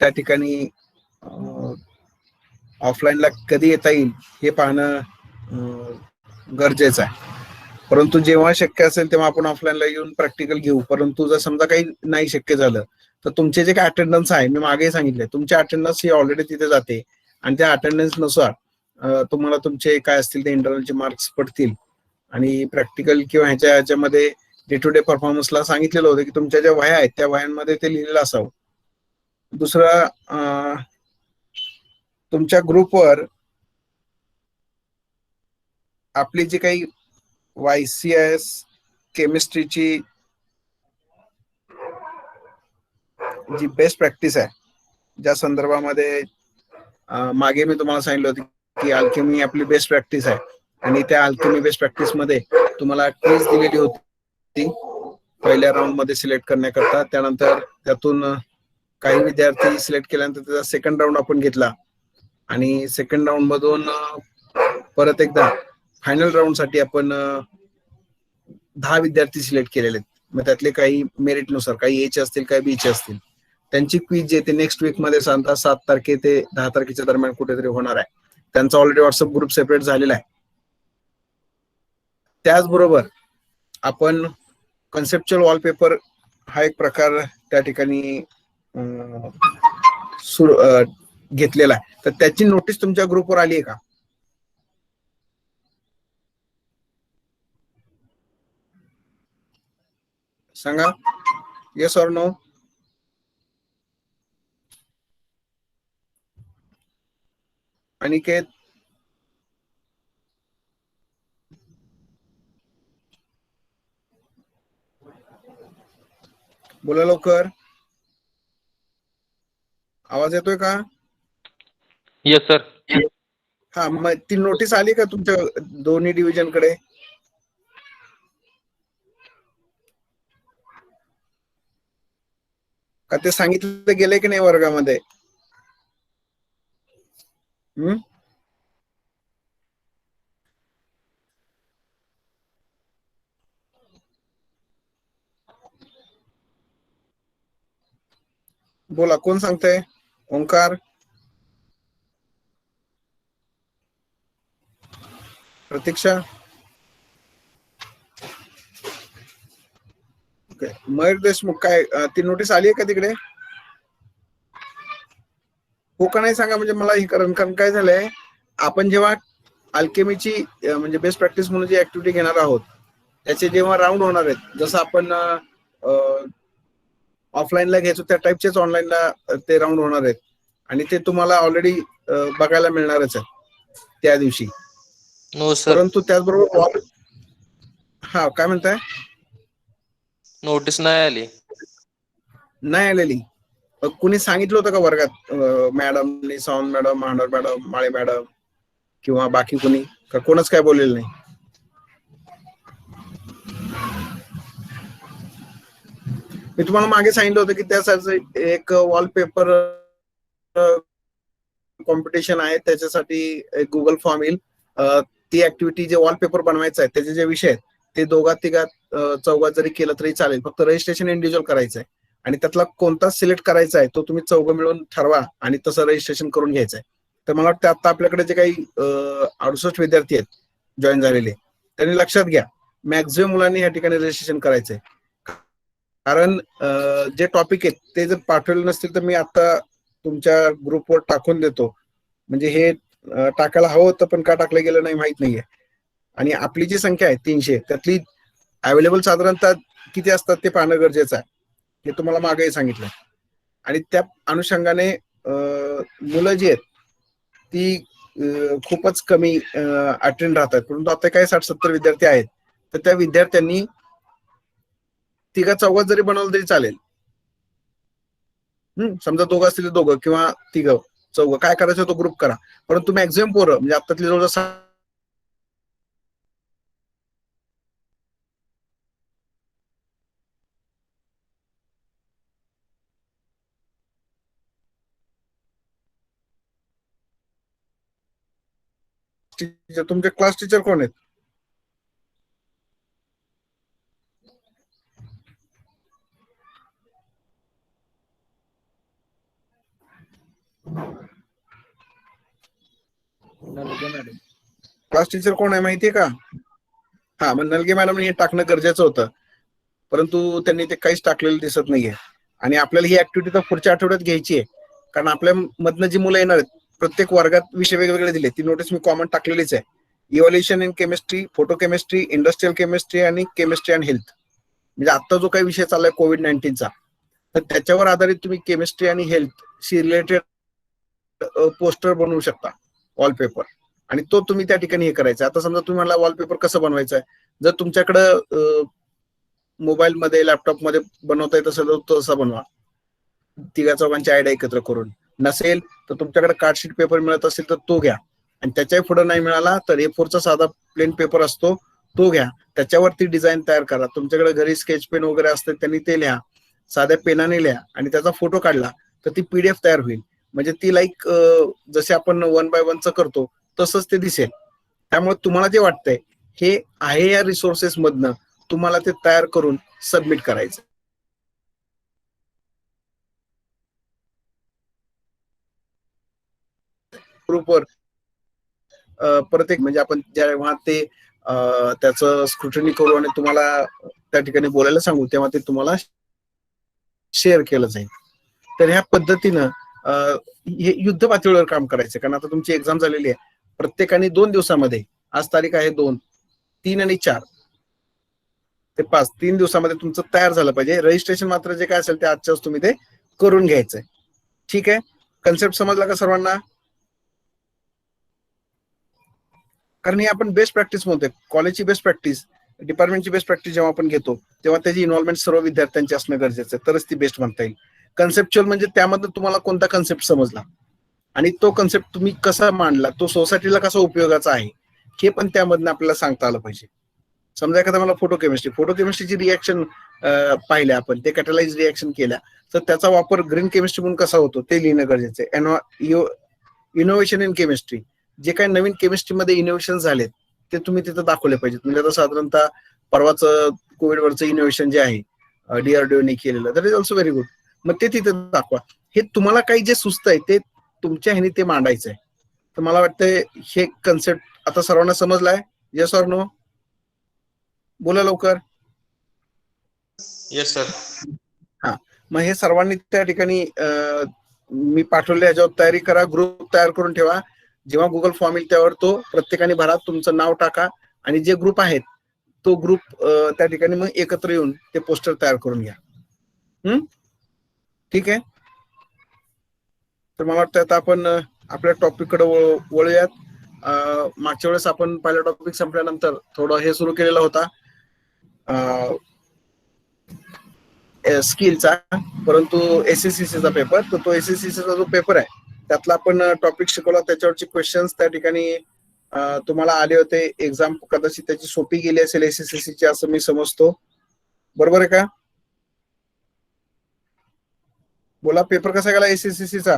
त्या ठिकाणी ऑफलाईनला कधी येता येईल हे पाहणं गरजेचं आहे. परंतु जेव्हा शक्य असेल तेव्हा आपण ऑफलाईनला येऊन प्रॅक्टिकल घेऊ. परंतु जर समजा काही नाही शक्य झालं तर तुमचे जे काही अटेंडन्स आहे, मी मागे सांगितले, तुमची अटेंडन्स ही ऑलरेडी तिथे जाते आणि त्या अटेंडन्स नुसार तुम्हाला तुमचे काय असतील ते इंटरनलचे मार्क्स पडतील. आणि प्रॅक्टिकल किंवा ह्याच्यामध्ये डे टू डे परफॉर्मन्सला सांगितलेलं होतं की तुमच्या ज्या वह्या आहेत त्या वह्यांमध्ये ते लिहिलेलं असावं. दुसरं, तुमच्या ग्रुपवर आपली जी काही YCS केमिस्ट्रीची जी बेस्ट प्रॅक्टिस आहे, ज्या संदर्भामध्ये मागे मी तुम्हाला सांगितलं होतं की अल्केमी आपली बेस्ट प्रॅक्टिस आहे आणि त्या अल्केमी बेस्ट प्रॅक्टिस मध्ये तुम्हाला क्विज दिलेली होती पहिल्या राऊंड मध्ये सिलेक्ट करण्याकरता. त्यानंतर त्यातून काही विद्यार्थी सिलेक्ट केल्यानंतर त्याचा सेकंड राऊंड आपण घेतला आणि सेकंड राऊंड मधून परत एकदा फायनल राऊंड साठी आपण 10 विद्यार्थी सिलेक्ट केलेले आहेत. मग त्यातले काही मेरिट नुसार, काही ए चे असतील, काही बी चे असतील. त्यांची क्विज जे ते नेक्स्ट वीक मध्ये 7 तारखे ते 10 तारखेच्या दरम्यान कुठेतरी होणार आहे. त्यांचा ऑलरेडी व्हॉट्सअप ग्रुप सेपरेट झालेला आहे. त्याचबरोबर आपण कन्सेप्च्युअल वॉलपेपर हा एक प्रकार त्या ठिकाणी घेतलेला आहे. तर त्याची नोटीस तुमच्या ग्रुपवर आली आहे का? सांगा, येस ऑर नो. अनिकेत, बोला लवकर. आवाज येतोय का? Yes sir. हा, मग ती नोटीस आली का तुमच्या दोन्ही डिव्हिजन कडे? का ते सांगितलं गेलंय की नाही वर्गामध्ये? बोला, कोण सांगतंय? ओंकार, प्रतीक्षा, मयूर देशमुख, काय ती नोटीस आली आहे का तिकडे? हो का नाही सांगा, म्हणजे मला हे कारण काय झालंय, आपण जेव्हा अल्केमीची म्हणजे बेस्ट प्रॅक्टिस म्हणून जी ऍक्टिव्हिटी घेणार आहोत त्याचे जेव्हा राऊंड होणार आहेत, जसं आपण ऑफलाईनला घ्यायचो त्या टाईपचेच ऑनलाईनला ते राऊंड होणार आहेत आणि ते तुम्हाला ऑलरेडी बघायला मिळणारच आहे त्या दिवशी. No sir. परंतु त्याचबरोबर, हा काय म्हणताय? नोटीस नाही आली. नाही आलेली? कुणी सांगितलं होतं का वर्गात? मॅडमनी, Sawant madam, Mahanor madam, Male madam किंवा बाकी कुणी? का कोणच काय बोललेलं नाही? मी तुम्हाला मागे सांगितलं होतं की त्यासाठी एक वॉलपेपर कॉम्पिटिशन आहे, त्याच्यासाठी एक गुगल फॉर्म येईल. ती ऍक्टिव्हिटी जे वॉलपेपर बनवायचं आहे त्याचे जे विषय आहेत ते दोघात तिघात चौघात जरी केलं तरी चालेल. फक्त रजिस्ट्रेशन इंडिव्हिज्युअल करायचं आहे आणि त्यातला कोणता सिलेक्ट करायचा आहे तो तुम्ही चौघं मिळून ठरवा आणि तसं रजिस्ट्रेशन करून घ्यायचं आहे. तर मला वाटतं आता आपल्याकडे जे काही 68 विद्यार्थी आहेत जॉईन झालेले, त्यांनी लक्षात घ्या, मॅक्झिमम मुलांनी या ठिकाणी रजिस्ट्रेशन करायचंय. कारण जे टॉपिक आहेत ते जर पाठवले नसतील तर मी आता तुमच्या ग्रुपवर टाकून देतो. म्हणजे हे टाकायला हवं होतं पण का टाकलं गेलं नाही माहित नाहीये. आणि आपली जी संख्या आहे 300, त्यातली अवेलेबल साधारणतः किती असतात ते पाहणं गरजेचं आहे, हे तुम्हाला मागेही सांगितलं. आणि त्या अनुषंगाने मुलं जी आहेत ती खूपच कमी अटेंड राहतात. परंतु आता काय 60-70 विद्यार्थी आहेत, तर त्या विद्यार्थ्यांनी तिघा चौघात जरी बनवलं तरी चालेल. समजा दोघं असतील तर दोघं किंवा तिघं चौघं, काय करायचं तो ग्रुप करा. परंतु मॅक्झिमम पोरं म्हणजे आतातली जवळ तुमचे क्लास टीचर कोण आहेत? क्लास टीचर कोण आहे माहितीये का? हा, मग नलगे मॅडम हे टाकणं गरजेचं होतं, परंतु त्यांनी ते काहीच टाकलेलं दिसत नाहीये. आणि आपल्याला ही ऍक्टिव्हिटी तर पुढच्या आठवड्यात घ्यायची आहे, कारण आपल्या मधनं जी मुलं येणार आहेत प्रत्येक वर्गात विषय वेगवेगळे दिले. ती नोटीस मी कॉमन टाकलेलीच आहे. Evaluation in chemistry, photo chemistry, industrial chemistry आणि केमिस्ट्री अँड हेल्थ. म्हणजे आता जो काही विषय चाललाय कोविड-19चा, तर त्याच्यावर आधारित तुम्ही केमिस्ट्री आणि हेल्थशी रिलेटेड पोस्टर बनवू शकता, वॉलपेपर. आणि तो तुम्ही त्या ठिकाणी हे करायचा. आता समजा तुम्हाला वॉलपेपर कसं बनवायचं आहे, जर तुमच्याकडं मोबाईलमध्ये लॅपटॉपमध्ये बनवता येत असेल तर तसा बनवा, तिघा चौघांची आयडिया एकत्र करून. नसेल तर तुमच्याकडे कार्डशीट पेपर मिळत असेल तर तो घ्या, आणि त्याच्याही पुढे नाही मिळाला तर A4चा साधा प्लेन पेपर असतो तो घ्या, त्याच्यावरती डिझाईन तयार करा. तुमच्याकडे घरी स्केच पेन वगैरे असते त्यांनी ते लिहा, साध्या पेनाने लिहा, आणि त्याचा फोटो काढला तर ती PDF तयार होईल. म्हणजे ती लाईक जसे आपण 1 by 1चं करतो तसंच ते दिसेल. त्यामुळे तुम्हाला जे वाटतंय हे आहे या रिसोर्सेस मधनं तुम्हाला ते तयार करून सबमिट करायचं. ग्रुपवर प्रत्येक म्हणजे आपण जेव्हा ते त्याचं स्क्रुटनी करू आणि तुम्हाला त्या ठिकाणी बोलायला सांगू तेव्हा ते तुम्हाला शेअर केलं जाईल. तर ह्या पद्धतीनं हे युद्ध पातळीवर काम करायचं. कारण आता तुमची एक्झाम झालेली आहे, प्रत्येकाने 2 दिवसामध्ये, आज तारीख आहे 2, 3 आणि 4 ते 5, 3 दिवसामध्ये तुमचं तयार झालं पाहिजे. रजिस्ट्रेशन मात्र जे काय असेल ते आजच्याच तुम्ही ते करून घ्यायचंय. ठीक आहे, कन्सेप्ट समजला का सर्वांना? कारण हे आपण बेस्ट प्रॅक्टिस म्हणतोय, कॉलेजची बेस्ट प्रॅक्टिस, डिपार्टमेंटची बेस्ट प्रॅक्टिस जेव्हा आपण घेतो तेव्हा त्याची इन्व्हॉल्वमेंट सर्व विद्यार्थ्यांची असणं गरजेचं आहे, तरच ती बेस्ट म्हणता येईल. कन्सेप्च्युअल म्हणजे त्यामधून तुम्हाला कोणता कन्सेप्ट समजला आणि तो कन्सेप्ट तुम्ही कसा मांडला, तो सोसायटीला कसा उपयोगाचा आहे, हे पण त्यामधनं आपल्याला सांगता आलं पाहिजे. समजा एखादा मला फोटो केमिस्ट्रीची रिॲक्शन पाहिल्या आपण, ते कॅटलाइज रिॲक्शन केल्या, तर त्याचा वापर ग्रीन केमिस्ट्री म्हणून कसा होतो ते लिहिणं गरजेचं आहे. इनोव्हेशन इन केमिस्ट्री, जे काही नवीन केमिस्ट्रीमध्ये इनोव्हेशन झालेत ते तुम्ही तिथं दाखवले पाहिजेत. म्हणजे आता साधारणतः परवाच कोविडवरचं इनोव्हेशन जे आहे DRDOने केलेलं, that is also very good. मग ते तिथे दाखवा. हे तुम्हाला काही जे सुचतंय ते तुमच्या ह्याने ते मांडायचं आहे. तर मला वाटतंय हे कन्सेप्ट आता सर्वांना समजलाय. Yes or no? बोला लवकर. Yes sir. हा, मग हे सर्वांनी त्या ठिकाणी मी पाठवले ह्याच्यावर तयारी करा, ग्रुप तयार करून ठेवा. जेव्हा गुगल फॉर्म येईल त्यावर तो प्रत्येकाने भरा, तुमचं नाव टाका, आणि जे ग्रुप आहेत तो ग्रुप त्या ठिकाणी मग एकत्र येऊन ते पोस्टर तयार करून घ्या. ठीक आहे, तर मला वाटतं आता आपण आपल्या टॉपिक कडे वळूयात. मागच्या वेळेस आपण पहिला टॉपिक संपल्यानंतर थोडं हे सुरू केलेला होता स्किलचा, परंतु SSCCचा पेपर, तर तो SSCCचा जो पेपर आहे त्यातला आपण टॉपिक शिकवला, त्याच्यावरचे क्वेश्चन्स त्या ठिकाणी तुम्हाला आले होते. एक्झाम कदाचित त्याची सोपी गेली असेल SSCCची असं मी समजतो. बरोबर आहे का? बोला, पेपर कसा गेला SSCCचा?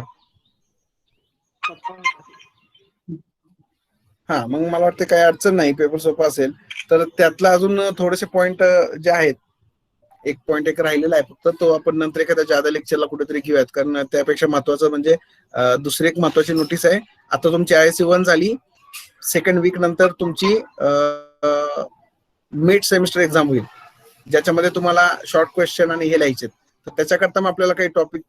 हा, मग मला वाटतं काही अडचण नाही, पेपर सोपा असेल. तर त्यातला अजून थोडेसे पॉइंट जे आहेत, एक पॉइंट एक राहिलेला आहे फक्त, तो आपण नंतर एखाद्या जादा लेक्चरला कुठेतरी घेऊयात. कारण त्यापेक्षा महत्वाचं म्हणजे दुसरी एक महत्वाची नोटीस आहे. आता तुमची ISC 1 झाली, सेकंड वीक नंतर तुमची मिड सेमिस्टर एक्झाम होईल, ज्याच्यामध्ये तुम्हाला शॉर्ट क्वेश्चन आणि हे लिहायचे. तर त्याच्याकरता मग आपल्याला काही टॉपिक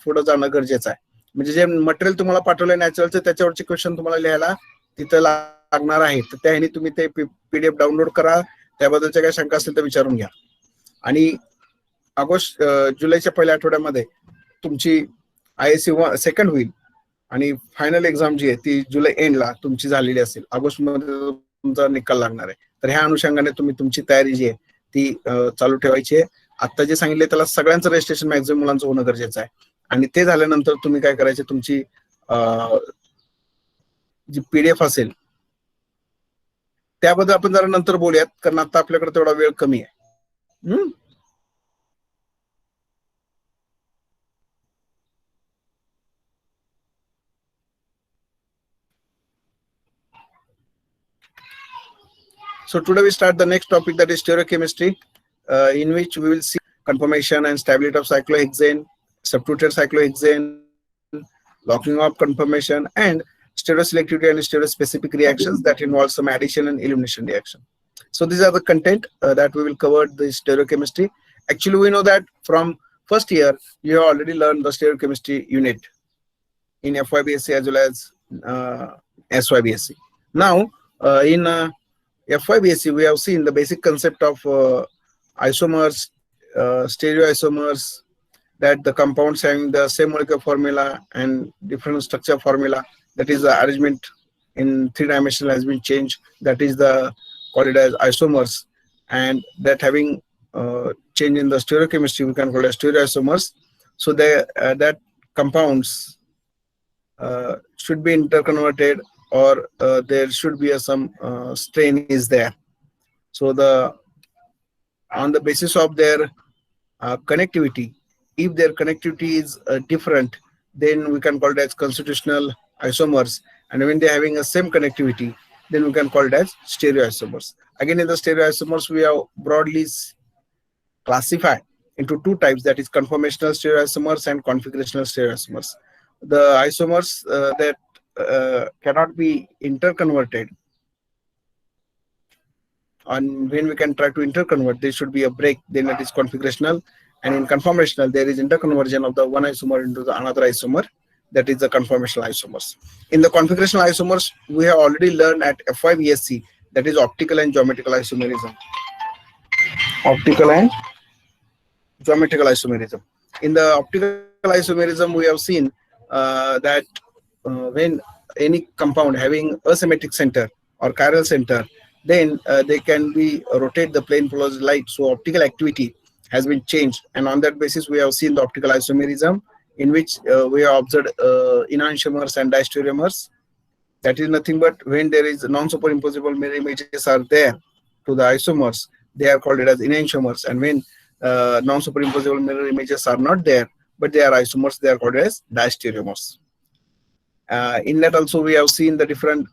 पुढे जाणं गरजेचं आहे. म्हणजे जे मटेरियल तुम्हाला पाठवलंय नॅचरलचं, त्याच्यावरचे क्वेश्चन तुम्हाला लिहायला तिथं लागणार आहे. तर त्याने तुम्ही ते PDF डाउनलोड करा, त्याबद्दलच्या काही शंका असेल तर विचारून घ्या. आणि जुलैच्या पहिल्या आठवड्यामध्ये तुमची ISC सेकंड होईल, आणि फायनल एक्झाम जी आहे ती जुलै एंडला तुमची झालेली असेल, ऑगस्ट मध्ये तुमचा निकाल लागणार आहे. तर ह्या अनुषंगाने तुम्ही तुमची तयारी जी आहे ती चालू ठेवायची आहे. आता जे सांगितले त्याला सगळ्यांचं रजिस्ट्रेशन मॅक्झिमम मुलांचं होणं गरजेचं आहे. आणि ते झाल्यानंतर तुम्ही काय करायचे, तुमची जी PDF असेल त्याबद्दल आपण जरा नंतर बोलूयात, कारण आता आपल्याकडे तेवढा वेळ कमी आहे. So today we start the next topic, that is stereochemistry, in which we will see conformation and stability of cyclohexane, substituted cyclohexane, locking up conformation, and stereoselectivity and stereospecific reactions that involve some addition and elimination reaction. So these are the content that we will cover the stereochemistry. Actually, we know that from first year, you have already learned the stereochemistry unit in FYBSc as well as SYBSc. Now, in FYBSc, we have seen the basic concept of isomers, stereoisomers, that the compounds having the same molecular formula and different structure formula, that is the arrangement in three-dimensional has been changed, that is the called it as isomers, and that having change in the stereochemistry, we can call it as stereoisomers. So that compounds should be interconverted, or there should be some strain is there. So on the basis of their connectivity, if their connectivity is different, then we can call it as constitutional isomers, and when they're having a same connectivity, then we can call it as stereoisomers. Again, in the stereoisomers, we have broadly classified into two types, that is conformational stereoisomers and configurational stereoisomers. The isomers that cannot be interconverted, and when we can try to interconvert, there should be a break, then it is configurational. And in conformational, there is interconversion of the one isomer into the another isomer, that is the conformational isomers. In the configurational isomers, we have already learned at FYBSc, that is optical and geometrical isomerism. Optical and geometrical isomerism. In the optical isomerism, we have seen that when any compound having asymmetric center or chiral center, then they can be rotate the plane polarized light. So optical activity has been changed, and on that basis, we have seen the optical isomerism, in which we have observed enantiomers and diastereomers. That is nothing but when there is non-superimposable mirror images are there to the isomers, they are called it as enantiomers, and when non-superimposable mirror images are not there, but they are isomers, they are called as diastereomers. In that also, we have seen the different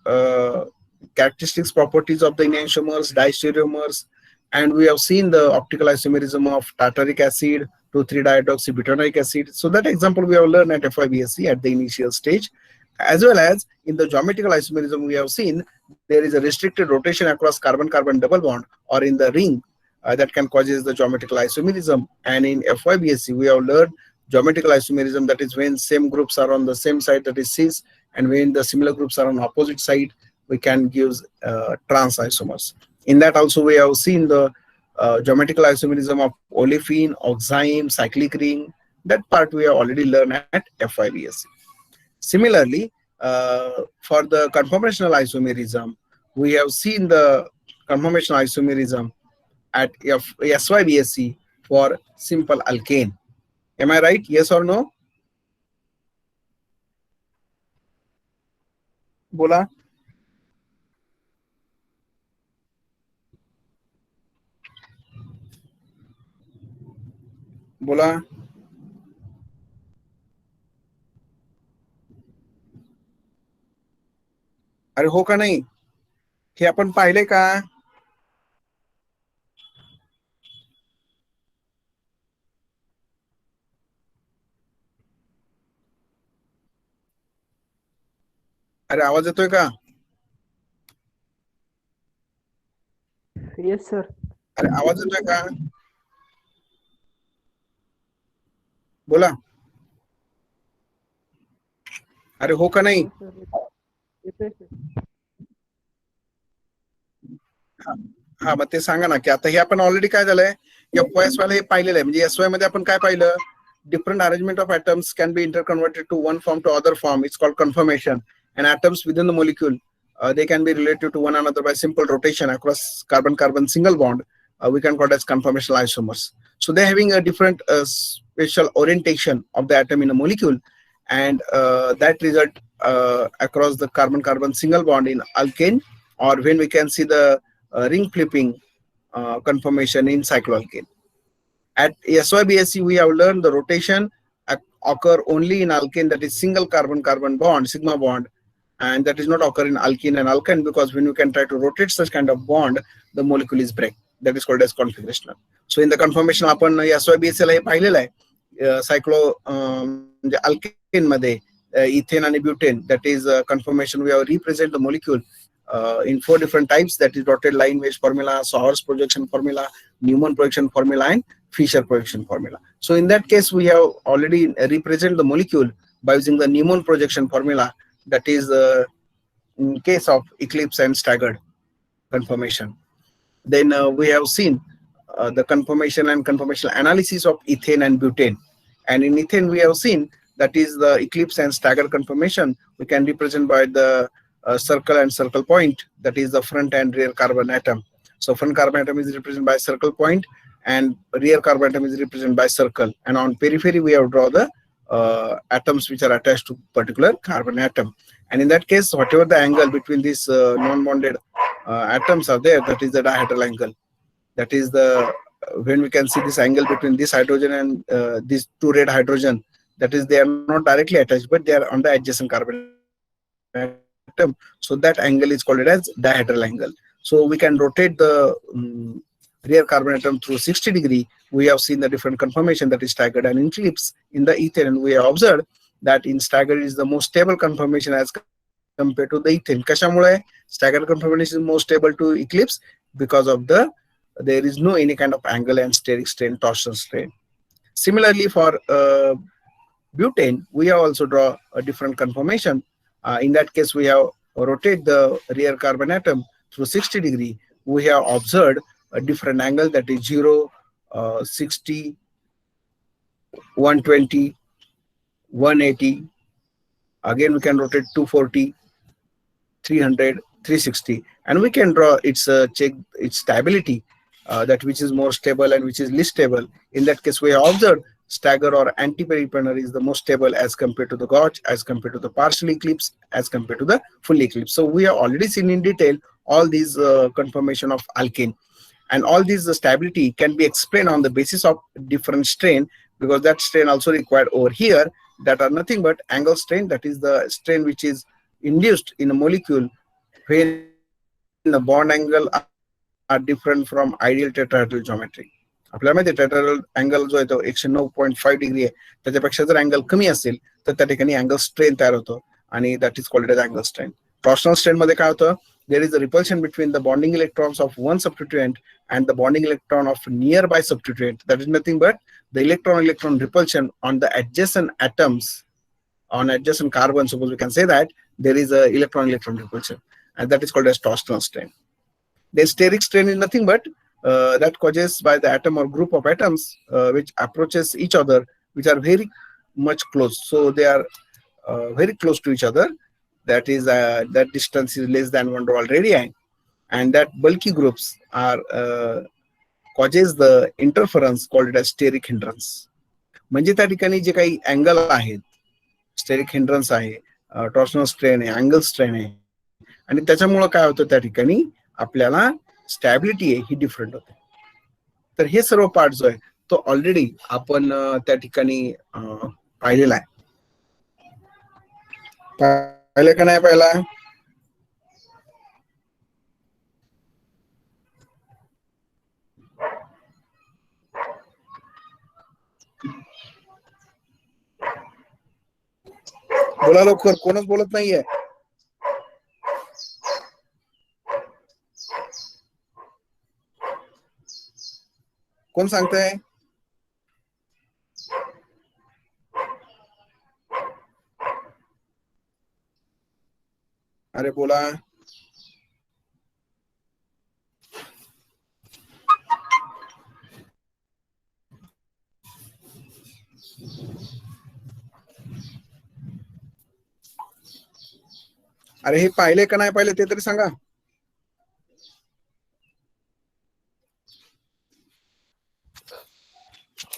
characteristics, properties of the enantiomers, diastereomers, and we have seen the optical isomerism of tartaric acid to 3-dioxybutanoic acid. So that example we have learned at FYBSc at the initial stage. As well as in the geometrical isomerism, we have seen there is a restricted rotation across carbon-carbon double bond or in the ring that can causes the geometrical isomerism. And in FYBSc, we have learned geometrical isomerism, that is when same groups are on the same side, that is cis, and when the similar groups are on opposite side, we can give trans isomers. In that also, we have seen the geometrical isomerism of olefin, oxime, cyclic ring. That part we have already learned at FYBSc. Similarly, for the conformational isomerism, we have seen the conformational isomerism at SYBSc for simple alkane. Am I right? Yes or no? Bola. बोला. अरे हो का नाही, हे आपण पाहिले का? अरे आवाज येतोय का? Yes sir. अरे आवाज येतोय का? बोला. अरे हो का नाही? हा, मग ते सांगा ना, की आता हे आपण ऑलरेडी काय झालंय, एफवायएस वाला हे पाहिलेलं आहे. म्हणजे एसवाय मध्ये आपण काय पाहिलं, different arrangement of atoms can be interconverted to one form to other form. It's called conformation. And atoms within the molecule, they can be related to one another by simple rotation across carbon-carbon single bond. We can call it as conformational isomers. So they're having a different special orientation of the atom in a molecule, and that result across the carbon-carbon single bond in alkane, or when we can see the ring flipping conformation in cycloalkane. At SYBSc, we have learned the rotation occur only in alkane, that is single carbon-carbon bond, sigma bond, and that is not occur in alkene and alkyne, because when you can try to rotate such kind of bond, the molecule is break. That is called as configurational. So in the conformation, आपण SYBSc ला हे पाहिलेलं आहे, सायक्लो म्हणजे alkane मध्ये ethane and butane, that is conformation. We have represent the molecule in 4 different types, that is dotted line wedge formula, Sauer's projection formula, Newman projection formula, and Fisher projection formula. So in that case, we have already represent the molecule by using the Newman projection formula, that is in case of eclipse and staggered conformation. Then we have seen the conformation and conformational analysis of ethane and butane. And in ethane, we have seen that is the eclipse and staggered conformation. We can represent by the circle and circle point, that is the front and rear carbon atom. So front carbon atom is represented by circle point, and rear carbon atom is represented by circle. And on periphery, we have draw the atoms which are attached to particular carbon atom. And in that case, whatever the angle between these non-bonded atoms are there, that is the dihedral angle. That is the when we can see this angle between this hydrogen and these 2 red hydrogen, that is they are not directly attached, but they are on the adjacent carbon atom. So that angle is called as dihedral angle. So we can rotate the rear carbon atom through 60 degree. We have seen the different conformation, that is staggered and eclipse in the ethane, and we have observed that in staggered is the most stable conformation as compared to the ethane. Kashamule staggered conformation is more stable to eclipse because of there is no any kind of angle and steric strain, torsion strain. Similarly, for butane, we have also draw a different conformation. In that case, we have rotate the rear carbon atom through 60 degree. We have observed a different angle, that is 0, 60, 120, 180. Again, we can rotate 240, 300, 360, and we can draw its check its stability, that which is more stable and which is least stable. In that case, we have observed stagger or anti-periplanar is the most stable as compared to the gauge, as compared to the partial eclipse, as compared to the full eclipse. So we have already seen in detail all these conformation of alkane, and all these stability can be explained on the basis of different strain, because that strain also required over here, that are nothing but angle strain, that is the strain which is induced in a molecule when the bond angle are different from ideal tetrahedral geometry. आपल्याला माहिती tetrahedral angle जो आहे तो 109.5 degree आहे, त्याच्यापेक्षा जर angle कमी असेल तर त्या ठिकाणी अँगल स्ट्रेन तयार होतो, आणि that is called as angle strain. Torsional strain मध्ये काय होतं, there is a repulsion between the bonding electrons of one substituent and the bonding electron of nearby substituent. That is nothing but the electron-electron repulsion on the adjacent atoms, on adjacent carbon. Suppose we can say that there is a electron-electron repulsion, and that is called as torsional strain. The steric strain is nothing but that causes by the atom or group of atoms which approaches each other, which are very much close. So they are very close to each other. That is that distance is less than 1 Royal radii, and that bulky groups are causes the interference called as steric hindrance. म्हणजे त्या ठिकाणी जे काही angle आहेत, steric hindrance आहे, torsional strain आहे, angle strain आहे, आणि त्याच्यामुळे काय होतं त्या ठिकाणी आपल्याला स्टॅबिलिटी आहे ही डिफरंट होते. तर हे सर्व पार्ट जो आहे तो ऑलरेडी आपण त्या ठिकाणी पाहिलेला आहे. पाहिलं का नाही पाहिला? बोला लवकर, कोणच बोलत नाहीये. कोण सांगताय? अरे बोला. अरे हे पाहिले का नाही पाहिले ते तरी सांगा.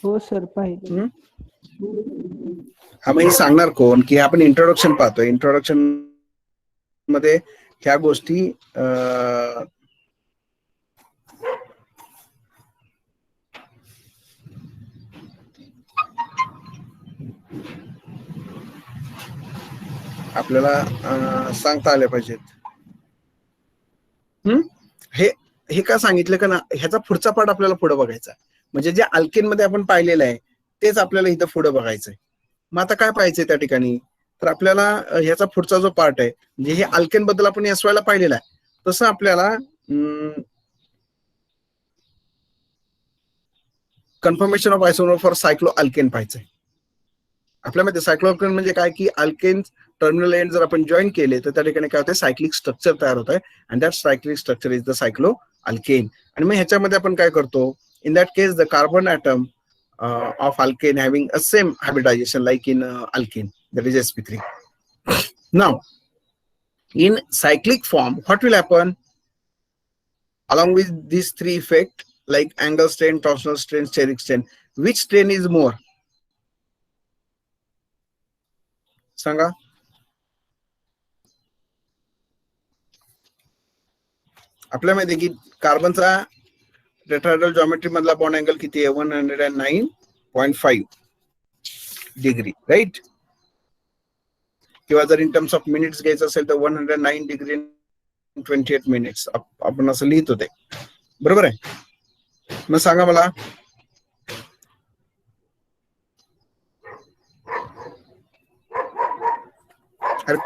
हो सर पाहिले. हा मग सांगणार कोण की आपण इंट्रोडक्शन पाहतोय. इंट्रोडक्शन मध्ये ह्या गोष्टी आपल्याला सांगता आल्या पाहिजेत. हे का सांगितलं का ना, ह्याचा पुढचा पार्ट आपल्याला पुढे बघायचा. म्हणजे जे अल्केन मध्ये आपण पाहिलेलं आहे तेच आपल्याला इथं पुढे बघायचंय. मग आता काय पाहायचंय त्या ठिकाणी, तर आपल्याला ह्याचा पुढचा जो पार्ट आहे म्हणजे हे अल्केन बद्दल आपण SY ला पाहिलेला आहे, तसं आपल्याला कन्फर्मेशन ऑफ आयसोमर फॉर सायक्लो अल्केन पाहायचंय. आपल्यामध्ये सायक्लो अल्केन म्हणजे काय की अल्केन टर्मिनल एंड जर आपण जॉईन केले तर त्या ठिकाणी काय होतं, सायक्लिक स्ट्रक्चर तयार होत आहे and that cyclic structure is the cycloalkane. आणि मग ह्याच्यामध्ये आपण काय करतो, in that case the carbon atom of alkane having a same hybridization like in alkane, that is sp3. Now in cyclic form what will happen along with these three effects like angle strain, torsional strain, steric strain, which strain is more? सांगा. आपल्यामध्ये की कार्बनचा tetrahedral geometry मधला bond angle किती आहे, 109.5 degree, right. किंवा जर in terms of minutes घ्यायचं असेल तर 109 डिग्री 28 मिनिट्स आपण असं लिहित होते, बरोबर आहे. मग सांगा मला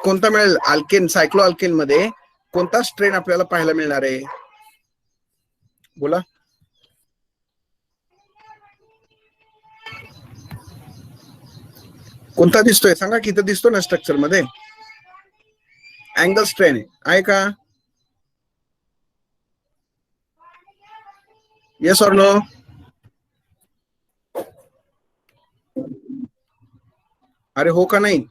कोणता मिळेल अल्केन, सायक्लो अल्केन मध्ये कोणता स्ट्रेन आपल्याला पाहायला मिळणार आहे, बोला. कोणता दिसतोय सांगा, किती दिसतो ना स्ट्रक्चर मध्ये अँगल स्ट्रेन आहे का, येस ऑर नो? अरे हो का नाही?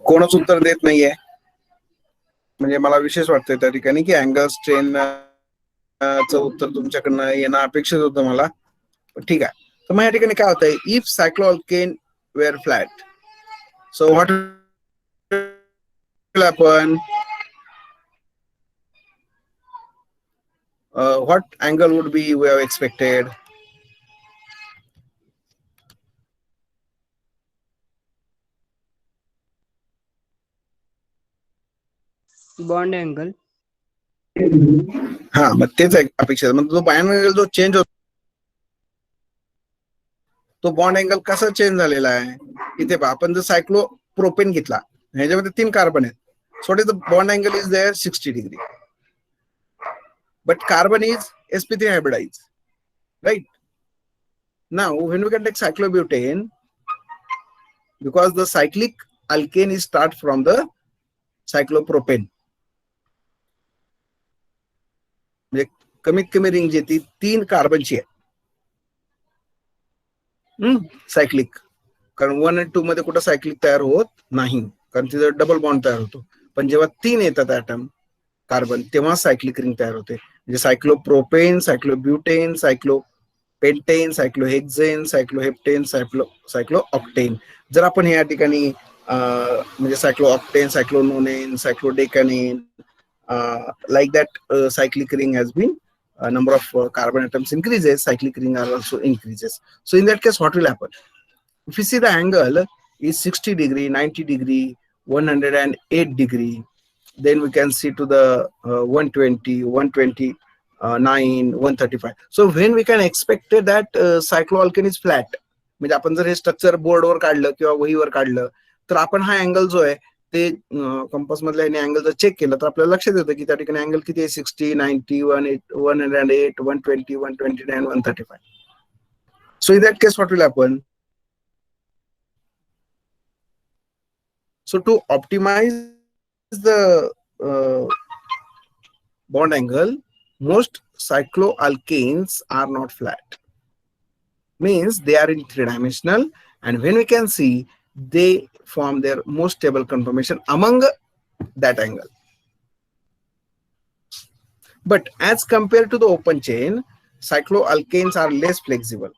कोणच उत्तर देत नाहीये, म्हणजे मला विशेष वाटतंय त्या ठिकाणी की अँगल स्ट्रेन चं उत्तर तुमच्याकडनं येणं अपेक्षित होतं मला, ठीक आहे. तर मग या ठिकाणी काय होतंय, if cycloalkane were flat, so what will happen, what angle would be we have expected? Bond angle. हा, मग तेच अपेक्षा, म्हणजे जो बॉन्ड अँगल जो चेंज होतो, तो बॉन्ड अँगल कसा चेंज झालेला आहे इथे पहा. आपण जर सायक्लो प्रोपेन घेतला, ह्याच्यामध्ये 3 कार्बन आहेत, so the bond angle is there 60 degree, but carbon is sp3 hybridized, right? Now when we can take cyclobutane, because the cyclic alkane is start from the cyclopropane, म्हणजे कमीत कमी रिंग जी ती 3 कार्बनची आहे, cyclic. कारण 1 आणि 2 मध्ये कुठं सायक्लिक तयार होत नाही, कारण तिथं डबल बॉन्ड तयार होतो. पण जेव्हा 3 येतात ऍटम कार्बन, तेव्हा सायक्लिक रिंग तयार होते. म्हणजे सायक्लोप्रोपेन, सायक्लोब्युटेन, सायक्लोपेंटेन, सायक्लोहेक्झेन, सायक्लोहेप्टेन, सायक्लोऑक्टेन. जर आपण या ठिकाणी म्हणजे सायक्लोऑक्टेन, सायक्लोनोनेन, सायक्लोडेकानेन, like that cyclic ring has been number of carbon atoms increases, cyclic ring are also increases. So in that case what will happen, if you see the angle is 60 degree, 90 degree, 108 degree, then we can see to the 120, 129, 135. So when we can expect that cycloalkane is flat, म्हणजे आपण जर हे structure बोर्डवर काढलं किंवा वहीवर काढलं तर आपण हा अँगल जो आहे ते कंपास मधल्या अँगल जर चेक केलं तर आपल्याला लक्षात येतं की त्या ठिकाणी अँगल किती आहे, 60, 90, 108, 120, 129, 135. So in that case what will happen, so to optimize the bond angle, most cycloalkanes are not flat, means they are in 3-dimensional, and when we can see they form their most stable conformation among that angle. But as compared to the open chain, cycloalkanes are less flexible.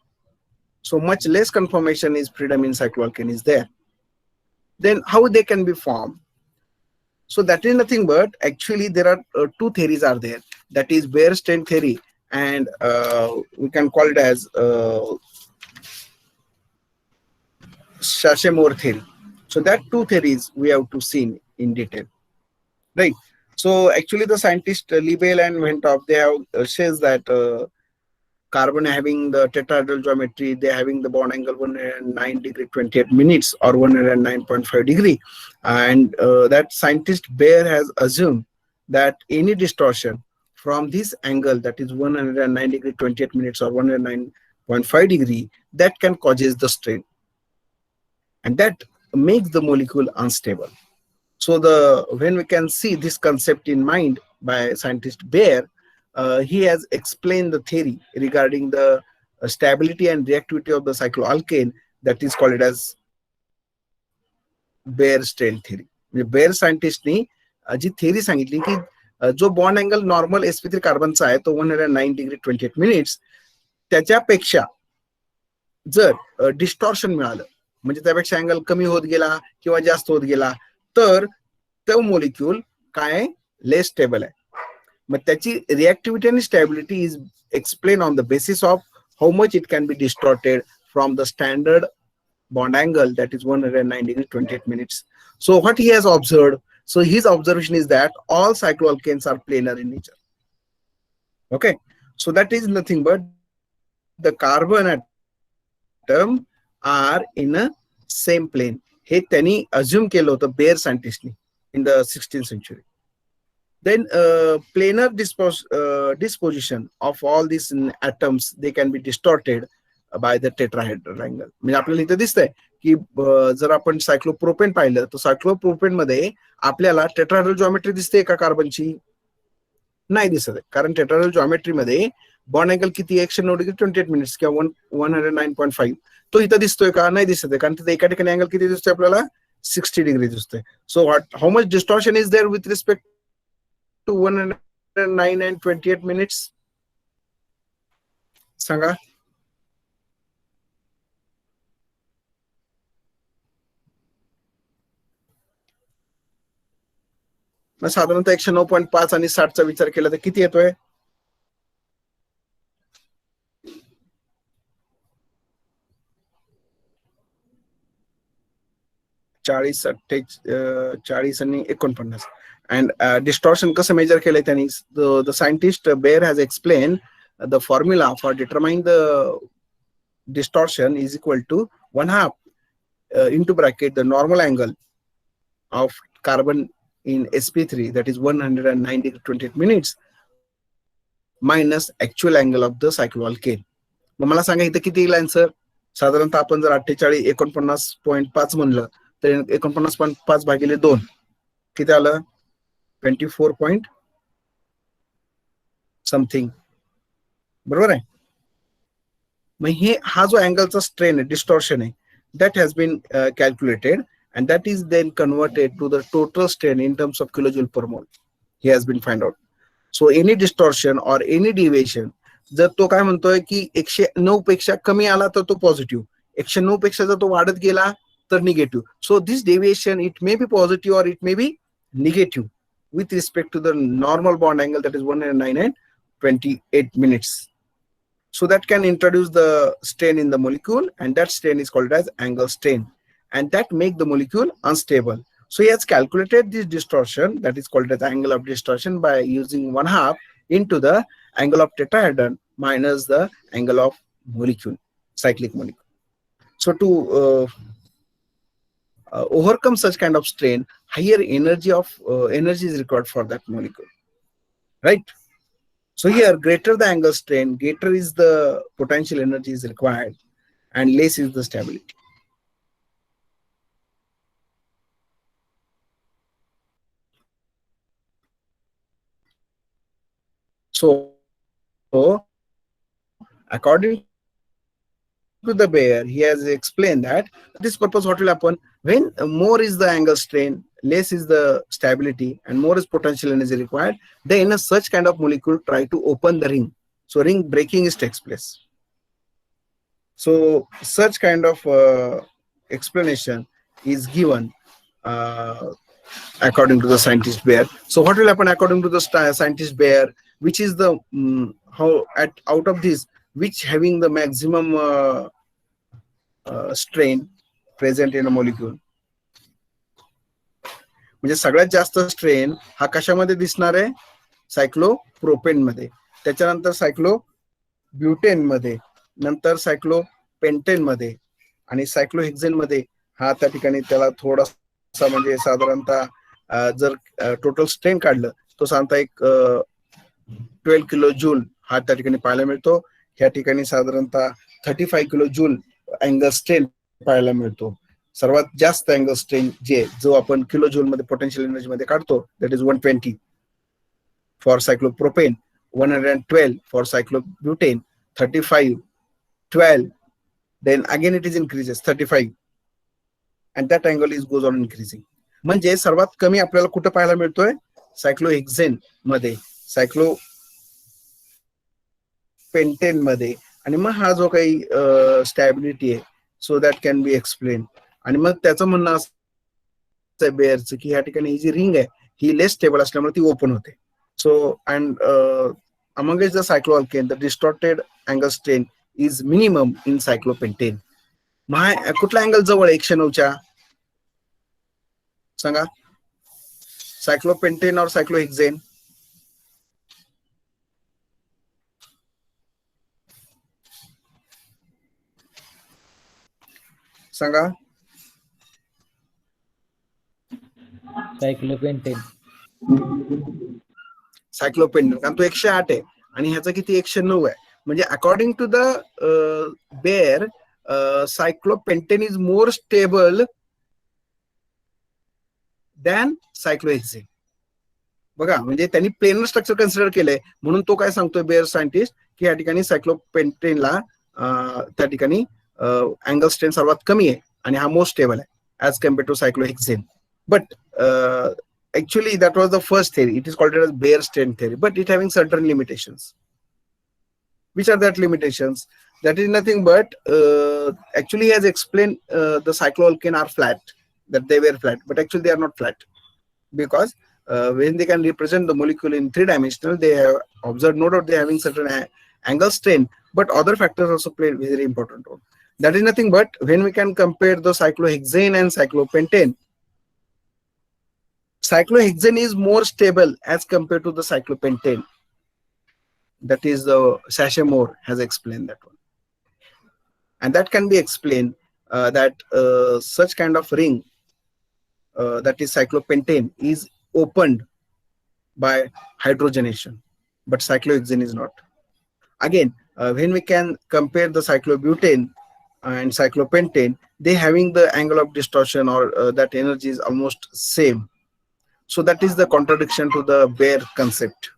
So much less conformation is freedom in cycloalkane is there. Then how they can be formed? So that is nothing but actually there are two theories are there. That is Weierstrain theory, and we can call it as Shashemore theory. So that two theories we have to see in detail, right? So actually the scientist Liebel and Ventop, they have says that carbon having the tetrahedral geometry, they having the bond angle 109 degree 28 minutes or 109.5 degree, and that scientist Baer has assumed that any distortion from this angle, that is 109 degree 28 minutes or 109.5 degree, that can causes the strain, and that makes the molecule unstable. So when we can see this concept in mind by scientist Baer, he has explained the theory regarding the stability and reactivity of the cycloalkane, that is called as Baer-Strain theory. म्हणजे bare सायंटिस्टनी जी theory सांगितली की जो bond angle normal sp3 कार्बनचा आहे तो 109 degree 28 minutes, त्याच्यापेक्षा जर distortion मिळालं, म्हणजे त्यापेक्षा अँगल कमी होत गेला किंवा जास्त होत गेला, तर तो मोलिक्यूल काय लेस स्टेबल आहे. मग त्याची रिएक्टिव्हिटी आणि stability is explain on the basis of how much it can be distorted from the standard bond angle, that is 109 degree 28 minutes. So what he has observed, so his observation is that all cycloalkanes are planar in nature. Okay, so that is nothing but the carbon atom are in a same plane. हे त्यांनी assume केलं होतं bare सायंटिस्टनी in the 16th century. Then planar disposition of all these atoms, they can be distorted by the tetrahedral angle. म्हणजे आपल्याला इथे दिसतंय की जर आपण सायक्लोप्रोपेन पाहिलं तर सायक्लोप्रोपेन मध्ये आपल्याला टेट्राहेड्रल जॉमेट्री दिसते का कार्बनची? नाही दिसत आहे, कारण टेट्राहेड्रल जॉमेट्री मध्ये बॉन्ड अँगल किती 109 डिग्री 28 मिनिट्स किंवा 109.5, तो इथं दिसतोय का? नाही दिसत आहे, कारण तिथे एका ठिकाणी अँगल किती दिसतोय आपल्याला? 60 डिग्री दिसतोय. So how much distortion is there with respect to 109 and 28 minutes? सांगा. मग साधारणतः 109.5 आणि 60चा विचार केला तर किती येतोय? 40, 40 आणि 49. And distortion कसं मेजर केलंय त्यांनी? The scientist Baer has explained the formula for determining the distortion is equal to 1/2 into bracket the normal angle of carbon in sp3, that is 109 degree 28 minutes minus actual angle of the cycloalkane. मग मला सांगा इथं किती येईल answer? साधारणतः आपण जर 49.5 म्हणलं तर 49.5 भागिले 2 किती आलं? 24 point समथिंग, बरोबर आहे. मग हे हा जो अँगलचा स्ट्रेन आहे, डिस्टॉर्शन आहे, that has been calculated and that is then converted to the total strain in terms of kilojoule per mole. He has been find out. So any distortion or any deviation, जर तो काय म्हणतोय की 109 पेक्षा कमी आला तर तो पॉझिटिव्ह, 109 पेक्षा जर तो वाढत गेला तर negative. So this deviation it may be positive or it may be negative with respect to the normal bond angle, that is 109 and 28 minutes. So that can introduce the strain in the molecule, and that strain is called as angle strain, and that make the molecule unstable. So he has calculated this distortion, that is called as angle of distortion, by using 1/2 into the angle of tetrahedron minus the angle of molecule, cyclic molecule. So to overcome such kind of strain, higher energy is required for that molecule, right? So here, greater the angle strain, greater is the potential energy is required, and less is the stability. So according to the Baer, he has explained that this purpose what will happen, When more is the angle strain, less is the stability, and more is potential energy required, then such kind of molecule try to open the ring. So ring breaking is takes place. So such kind of explanation is given according to the scientist Bayer. So what will happen according to the scientist Bayer? Which is the how at out of this, which having the maximum strain present in a molecule? म्हणजे सगळ्यात जास्त strain हा कशामध्ये दिसणार आहे? Cyclopropane मध्ये, त्याच्यानंतर cyclobutane मध्ये, नंतर सायक्लोपेंटेन मध्ये आणि सायक्लोहेक्झेन मध्ये हा त्या ठिकाणी त्याला थोडासा म्हणजे साधारणतः जर टोटल स्ट्रेन काढलं तो साधारणतः एक 12 किलो जूल हा त्या ठिकाणी पाहायला मिळतो. ह्या ठिकाणी साधारणतः 35 किलो जूल अँगल स्ट्रेन पाहायला मिळतो. सर्वात जास्त अँगल स्ट्रेन जो आपण किलो जूल मध्ये पोटेन्शियल एनर्जी मध्ये काढतो that is 120 for cyclopropane, 112 for cyclobutane, 35, 12, then again it is increases 35 and that angle is goes on increasing. म्हणजे सर्वात कमी आपल्याला कुठं पाहायला मिळतोय? सायक्लोहेक्झेन मध्ये, सायक्लोपेंटेन मध्ये, आणि मग हा जो काही स्टॅबिलिटी आहे so that can be explain. आणि मग त्याचं म्हणणं असं बेअरचं की ह्या ठिकाणी ही जी रिंग आहे ही लेस स्टेबल असल्यामुळे ती ओपन होते. So and amongst the cycloalkane the distorted angle strain is minimum in cyclopentane. कुठला अँगल जवळ 109च्या सांगा? सायक्लोपेंटेन और सायक्लोहेक्झेन? सांगा. सायक्लोपेंटेन. सायक्लोपेंटेन कारण तो 108 आहे आणि ह्याचा किती 109 आहे. म्हणजे according to the Baeyer cyclopentane is more stable than cyclohexane. बघा म्हणजे त्यांनी प्लेनर स्ट्रक्चर कन्सिडर केलंय म्हणून तो काय सांगतोय बेअर सायंटिस्ट की या ठिकाणी सायक्लोपेंटेनला त्या ठिकाणी अँगल स्ट्रेन सर्वात कमी आहे आणि हा मोस्ट स्टेबल आहे as compare to cyclohexane. But actually that was the first theory. It is called as Bayer strain theory, but it having certain limitations. Which are that limitations? That is nothing but actually he has explained the cycloalkane are flat, that they were flat, but actually they are not flat because when they can represent the molecule in 3-dimensional, they have observed no doubt they are having certain angle strain, but other factors also play a very important role. That is nothing but when we can compare the cyclohexane and cyclopentane, cyclohexane is more stable as compared to the cyclopentane. That is the Sachet-Moore has explained that one, and that can be explained that such kind of ring that is cyclopentane is opened by hydrogenation, but cyclohexane is not. Again, when we can compare the cyclobutane and cyclopentane, they having the angle of distortion or that energy is almost same. So that is the contradiction to the Bayer concept.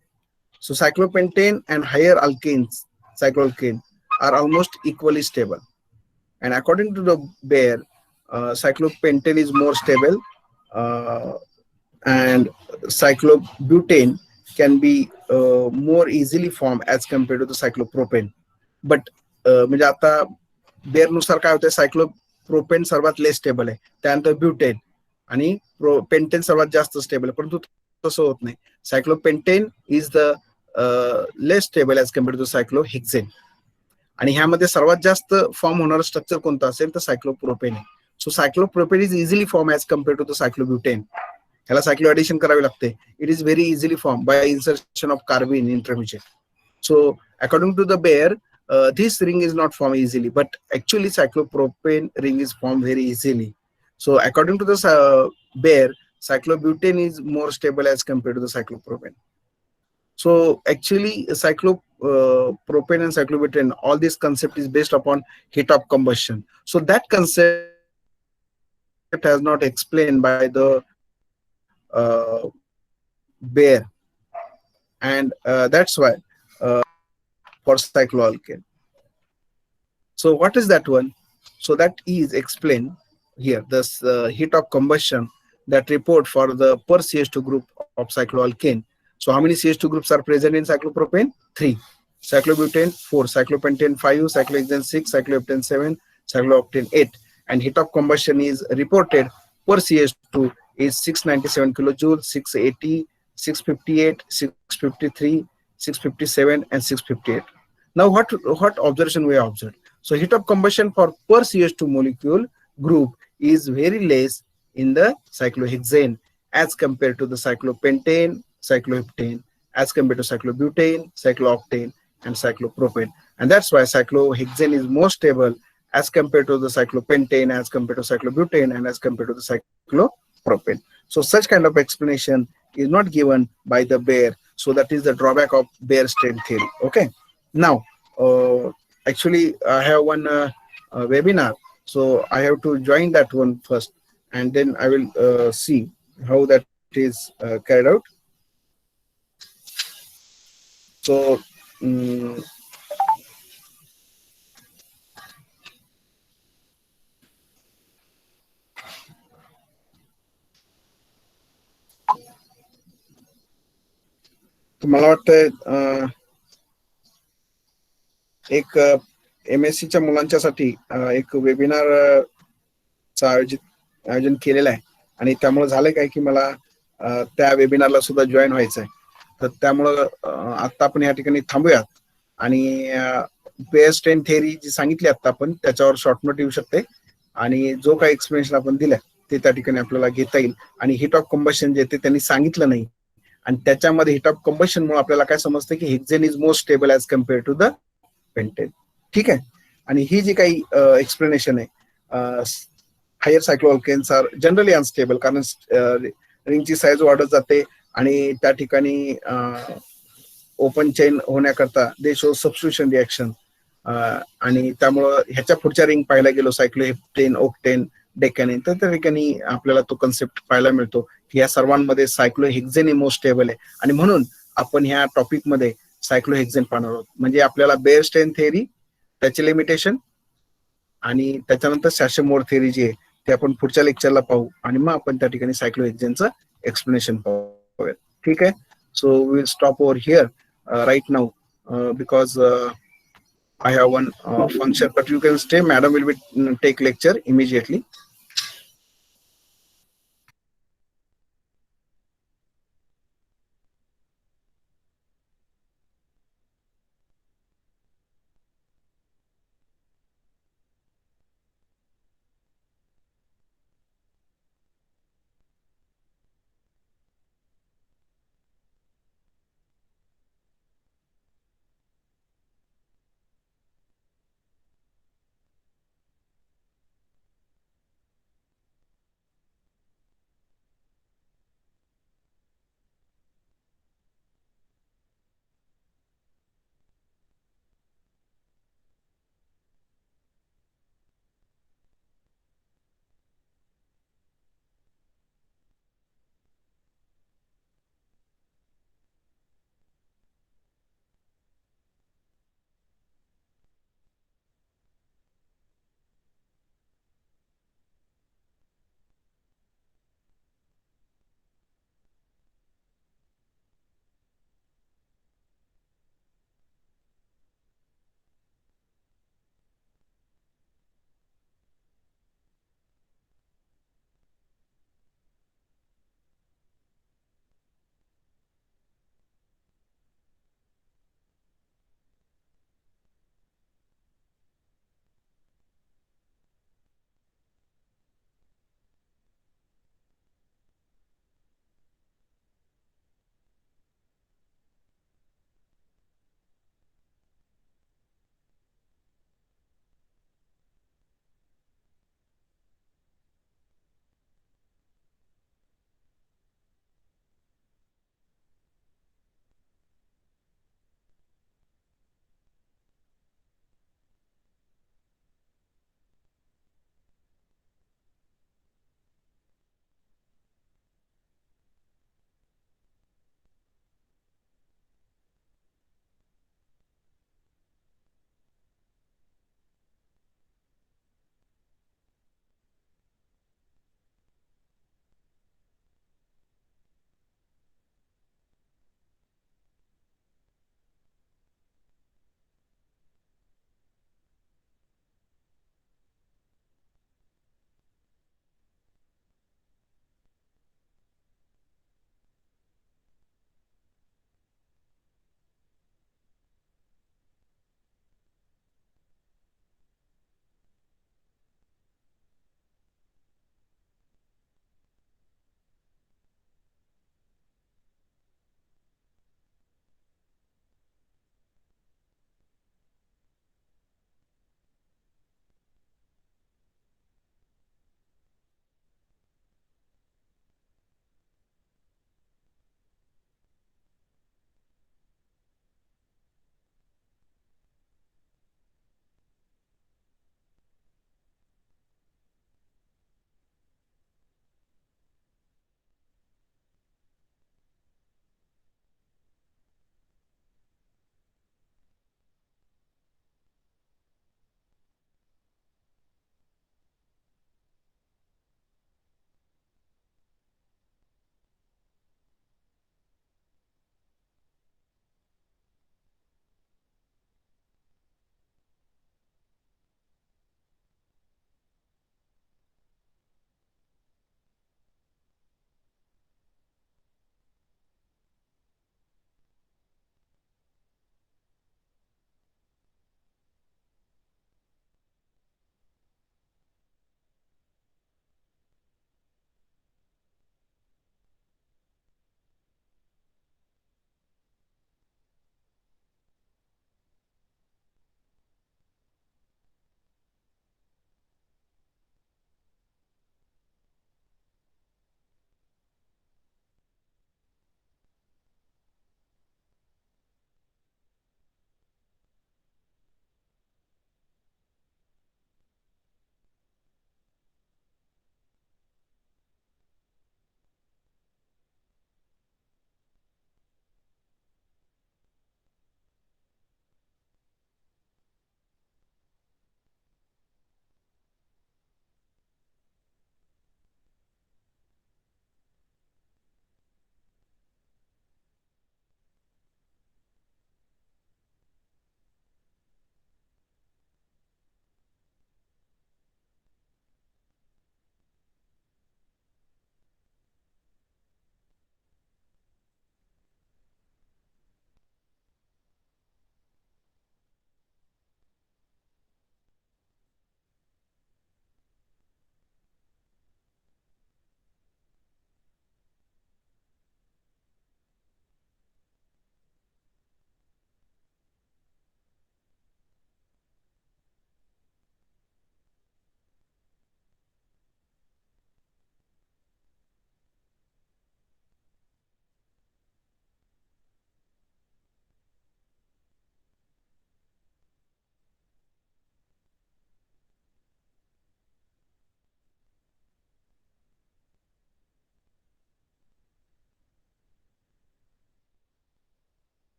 So cyclopentane and higher alkanes, cycloalkane, are almost equally stable. And according to the Bayer, cyclopentane is more stable and cyclobutane can be more easily formed as compared to the cyclopropane. But म्हणजे आता bare नुसार काय होतं? Cyclopropane सर्वात less stable आहे, त्यानंतर butane आणि pentane सर्वात जास्त स्टेबल आहे, परंतु तसं होत नाही. Cyclopentane is the less stable as compared to cyclohexane. आणि ह्यामध्ये सर्वात जास्त फॉर्म होणारं स्ट्रक्चर कोणतं असेल तर सायक्लोप्रोपेन आहे. So cyclopropane is easily form as compared to the cyclobutane. ह्याला सायक्लो ऍडिशन करावी लागते. It is very easily form by insertion of carbene intermediate. So according to the Baeyer this ring is not formed easily, but actually cyclopropane ring is formed very easily. So according to the Bayer, cyclobutane is more stable as compared to the cyclopropane. So actually cyclopropane and cyclobutane, all this concept is based upon heat of combustion. So that concept has not explained by the Bayer, and that's why for cycloalkane. So what is that one? So that is explained here this heat of combustion that report for the per CH2 group of cycloalkane. So how many CH2 groups are present in cyclopropane? 3. Cyclobutane 4, cyclopentane 5, cyclohexane 6, cycloheptane 7, cyclooctane 8. And heat of combustion is reported per CH2 is 697 kilojoules, 680, 658, 653, 657, and 658. Now what observation we observed? So heat of combustion for per CH2 molecule group is very less in the cyclohexane as compared to the cyclopentane, cycloheptane, as compared to cyclobutane, cyclooctane, and cyclopropane. And that's why cyclohexane is more stable as compared to the cyclopentane, as compared to cyclobutane, and as compared to the cyclopropane. So such kind of explanation is not given by the Bayer. So that is the drawback of Bayer strain theory. Okay. Now, actually, I have one webinar, so I have to join that one first, and then I will see how that is carried out. So, मला वाटतं एक MSc च्या मुलांच्यासाठी एक webinar आयोजन केलेलं आहे आणि त्यामुळे झालंय काय की मला त्या वेबिनारला सुद्धा जॉईन व्हायचं आहे. तर त्यामुळं आता आपण या ठिकाणी थांबूयात आणि बेअर स्ट्रेन थेअरी जी सांगितली आता आपण त्याच्यावर शॉर्ट नोट येऊ शकते आणि जो काही एक्सप्लेनेशन आपण दिलं ते त्या ठिकाणी आपल्याला घेता येईल. आणि हिट ऑफ कंबशन जे ते त्यांनी सांगितलं नाही आणि त्याच्यामध्ये हिट ऑफ कंबशन मुळे आपल्याला काय समजतं की hexane is more stable as compare to the pentane. ठीक आहे. आणि ही जी काही एक्सप्लेनेशन आहे, higher cycloalkanes are generally unstable कारण रिंगची साईज वाढत जाते आणि त्या ठिकाणी ओपन चेन होण्याकरता दे शो सबस्टिट्यूशन रिएक्शन आणि त्यामुळं ह्याच्या पुढच्या रिंग पाहायला गेलो सायक्लोहेप्टेन, ओक्टेन, डेकॅनिन, तर त्या ठिकाणी आपल्याला तो कन्सेप्ट पाहायला मिळतो की या सर्वांमध्ये सायक्लोहेक्झेन मोस्ट स्टेबल आहे आणि म्हणून आपण ह्या टॉपिक मध्ये सायक्लोहेक्झेन पाहणार आहोत. म्हणजे आपल्याला बेअर स्ट्रेन थेअरी, त्याचे लिमिटेशन आणि त्याच्यानंतर सॅशमोर थेअरी जी आहे ते आपण पुढच्या लेक्चरला पाहू आणि मग आपण त्या ठिकाणी सायक्लोहेक्झेनचं एक्सप्लेनेशन पाहूया. ठीक आहे. So will stop over here right now because I have one function, but you can stay. Madam will be take lecture immediately.